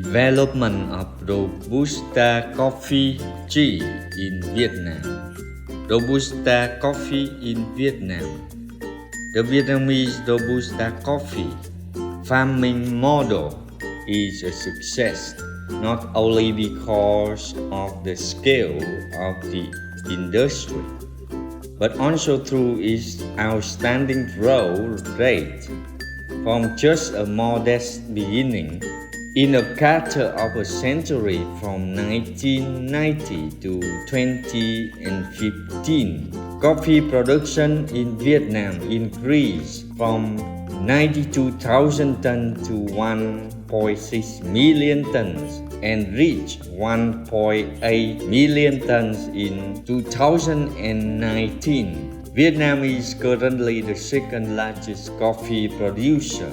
Development of Robusta coffee tree in Vietnam. Robusta coffee in Vietnam. The Vietnamese Robusta coffee farming model is a success not only because of the scale of the industry, but also through its outstanding growth rate from just a modest beginning. In a quarter of a century from 1990 to 2015, coffee production in Vietnam increased from 92,000 tons to 1.6 million tons and reached 1.8 million tons in 2019. Vietnam is currently the second largest coffee producer,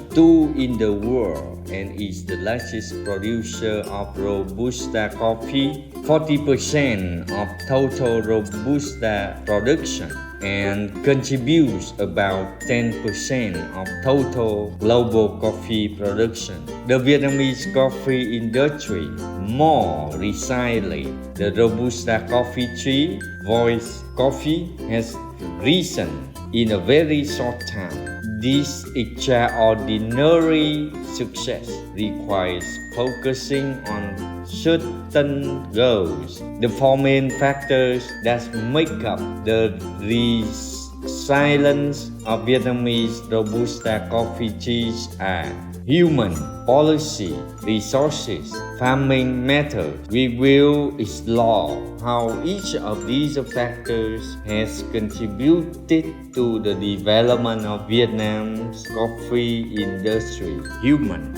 in the world, and is the largest producer of Robusta coffee, 40% of total Robusta production, and contributes about 10% of total global coffee production. The Vietnamese coffee industry more recently, the Robusta coffee tree, voice coffee, has risen in a very short time. This extraordinary success requires focusing on certain goals. The four main factors that make up the resilience of Vietnamese Robusta coffee trees are human, policy, resources, farming methods. We will explore how each of these factors has contributed to the development of Vietnam's coffee industry. Human.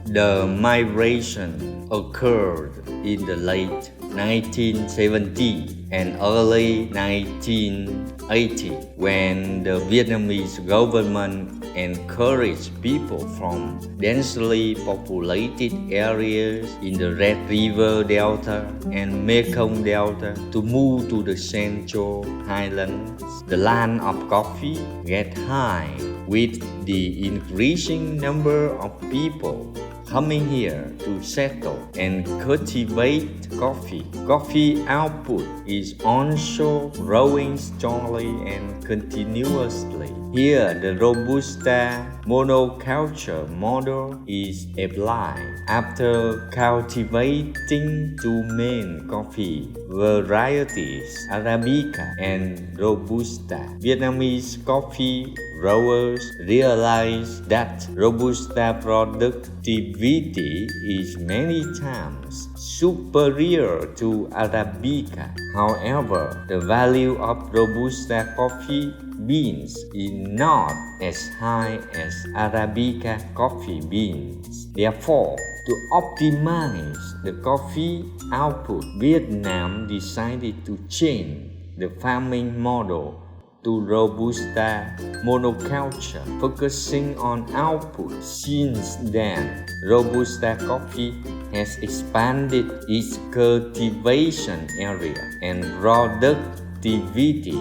The migration occurred in the late 1970s and early 1980s when the Vietnamese government encouraged people from densely populated areas in the Red River Delta and Mekong Delta to move to the Central Highlands, the land of coffee, get high with the increasing number of people coming here to settle and cultivate coffee. Coffee output is also growing strongly and continuously. Here, the Robusta monoculture model is applied. After cultivating two main coffee varieties, Arabica and Robusta, Vietnamese coffee growers realize that Robusta productivity is many times superior to Arabica. However, the value of Robusta coffee beans is not as high as Arabica coffee beans. Therefore, to optimize the coffee output, Vietnam decided to change the farming model to Robusta monoculture, focusing on output. Since then, Robusta coffee has expanded its cultivation area and productivity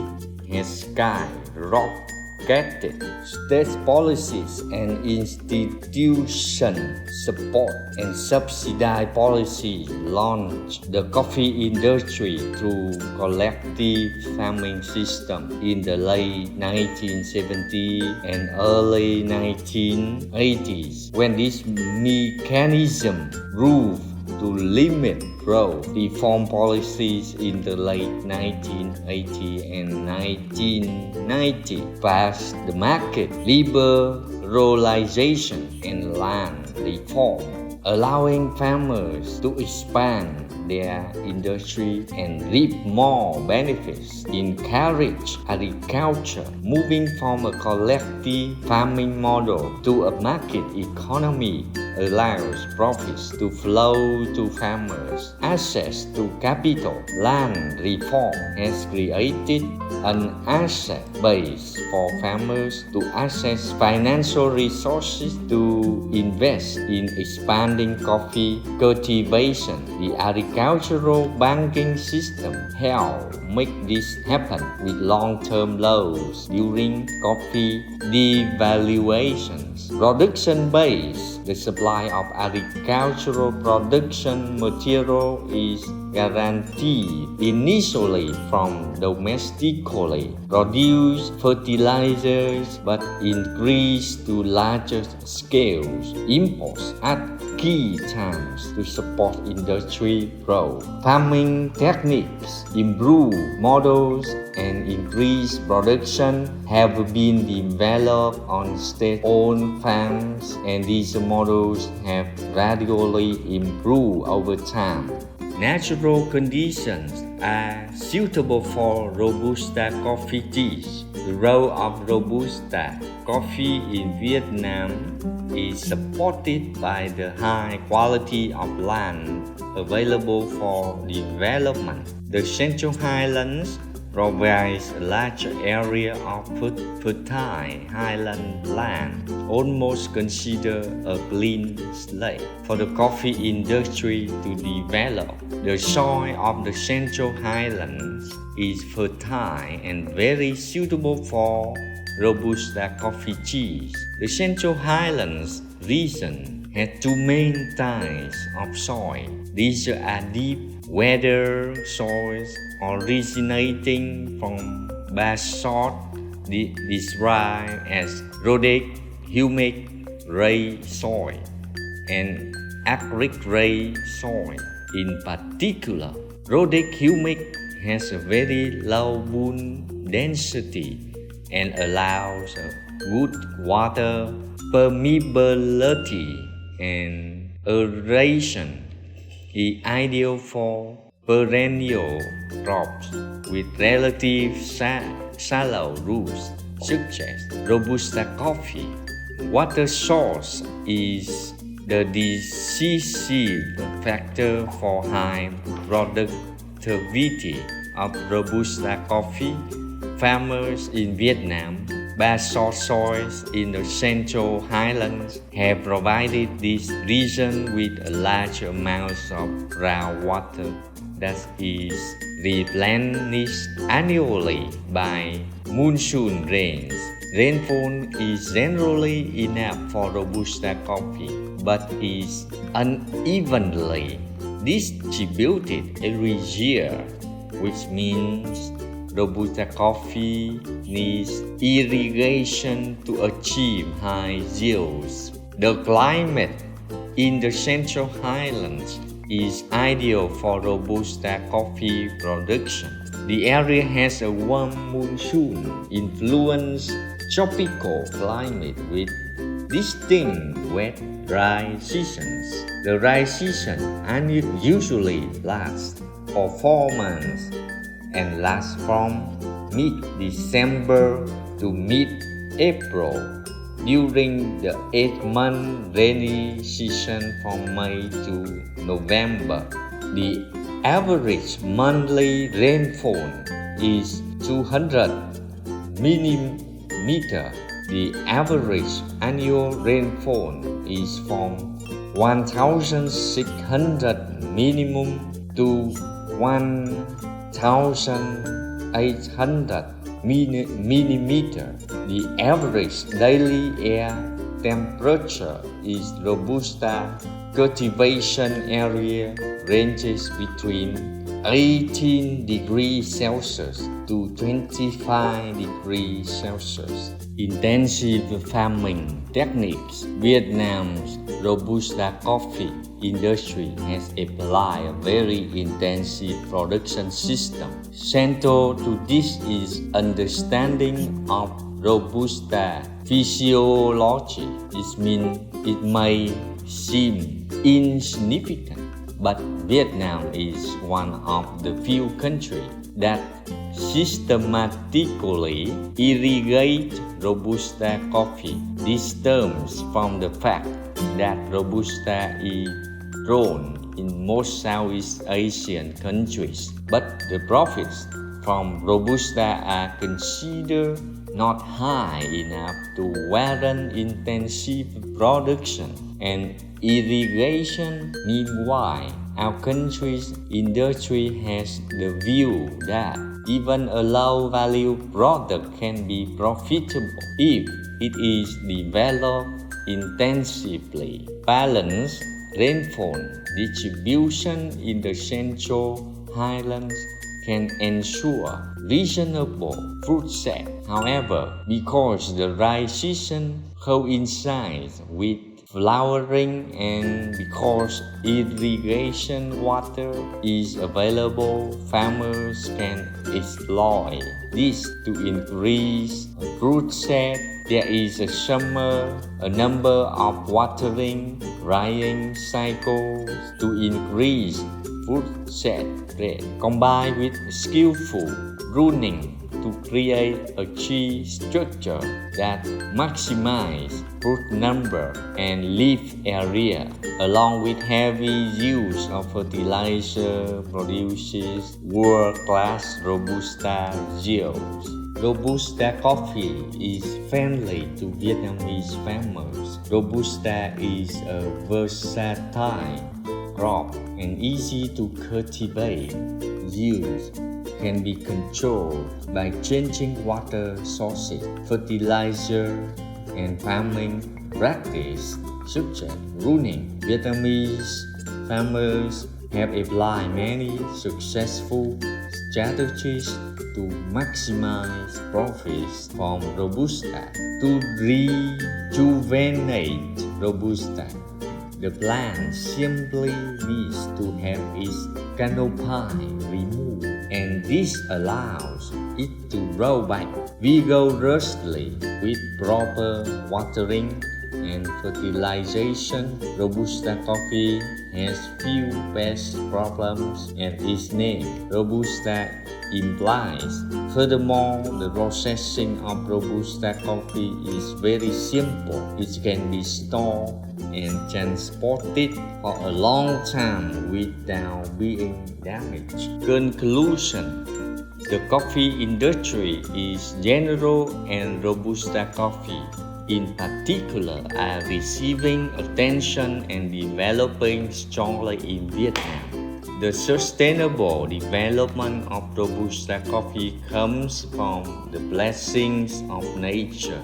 has skyrocketed. State policies and institution support and subsidize policies launched the coffee industry through collective farming system in the late 1970s and early 1980s. When this mechanism proved to limit growth, reform policies in the late 1980s and 1990s passed the market liberalization and land reform, allowing farmers to expand their industry and reap more benefits. Encourage agriculture, moving from a collective farming model to a market economy allows profits to flow to farmers. Access to capital. Land reform has created an asset base for farmers to access financial resources to invest in expanding coffee cultivation. The agricultural banking system helped make this happen with long-term loans during coffee devaluations. Production base. The supply of agricultural production material is guaranteed initially from domestically produced fertilizers but increased to larger scales imports at key times to support industry growth. Farming techniques, improved models, and increased production have been developed on state-owned farms, and these models have gradually improved over time. Natural conditions are suitable for Robusta coffee teas. The role of Robusta coffee in Vietnam is supported by the high quality of land available for development. The Central Highlands provides a large area of fertile highland land, almost considered a clean slate for the coffee industry to develop. The soil of the Central Highlands is fertile and very suitable for Robusta coffee cheese. The Central Highlands region has two main types of soil. These are deep weather soils originating from basalt, described as rhodic, humic ray soil, and acric ray soil. In particular, rhodic humic has a very low bone density and allows a good water permeability and aeration, is ideal for perennial crops with relative shallow roots, such as Robusta coffee. Water source is the decisive factor for high productivity of Robusta coffee. Farmers in Vietnam, basalt soils in the Central Highlands have provided this region with a large amount of groundwater that is replenished annually by monsoon rains. Rainfall is generally enough for Robusta coffee, but is unevenly distributed every year, which means Robusta coffee needs irrigation to achieve high yields. The climate in the Central Highlands is ideal for Robusta coffee production. The area has a warm monsoon-influenced tropical climate with distinct wet dry seasons. The dry season usually lasts for 4 months and lasts from mid-December to mid-April. During the 8-month rainy season from May to November, the average monthly rainfall is 200 mm. The average annual rainfall is from 1,600 minimum to 1,800 millimeter. The average daily air temperature is Robusta cultivation area ranges between 18 degrees Celsius to 25 degrees Celsius. Intensive farming techniques. Vietnam's Robusta coffee industry has applied a very intensive production system. Central to this is understanding of Robusta physiology. It may seem insignificant, but Vietnam is one of the few countries that systematically irrigate Robusta coffee. This stems from the fact that Robusta is grown in most Southeast Asian countries, but the profits from Robusta are considered not high enough to warrant intensive production and irrigation. Meanwhile, our country's industry has the view that even a low-value product can be profitable if it is developed intensively. Balanced rainfall distribution in the Central Highlands can ensure reasonable fruit set. However, because the dry season coincides with flowering and because irrigation water is available, farmers can exploit this to increase fruit set. There is a number of watering, drying cycles to increase fruit set rate, combined with skillful pruning to create a tree structure that maximizes fruit number and leaf area, along with heavy use of fertilizer produces world-class Robusta yields. Robusta coffee is friendly to Vietnamese farmers. Robusta is a versatile crop and easy to cultivate. Yields can be controlled by changing water sources, fertilizer, and farming practice such as pruning. Vietnamese farmers have applied many successful strategies to maximize profits from Robusta. To rejuvenate Robusta, the plant simply needs to have its canopy removed, and this allows it to grow back vigorously with proper watering and fertilization. Robusta coffee has few pest problems and its name Robusta implies. Furthermore, the processing of Robusta coffee is very simple. It can be stored and transported for a long time without being damaged. Conclusion: the coffee industry is general and Robusta coffee in particular are receiving attention and developing strongly in Vietnam. The sustainable development of Robusta coffee comes from the blessings of nature,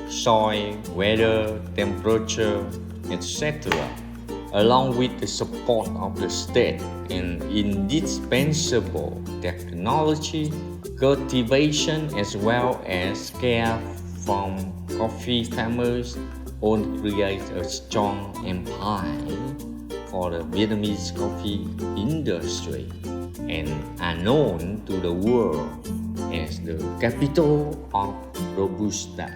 soil, weather, temperature, etc., along with the support of the state and indispensable technology, cultivation, as well as care from coffee farmers, all create a strong empire for the Vietnamese coffee industry and are known to the world as the capital of Robusta.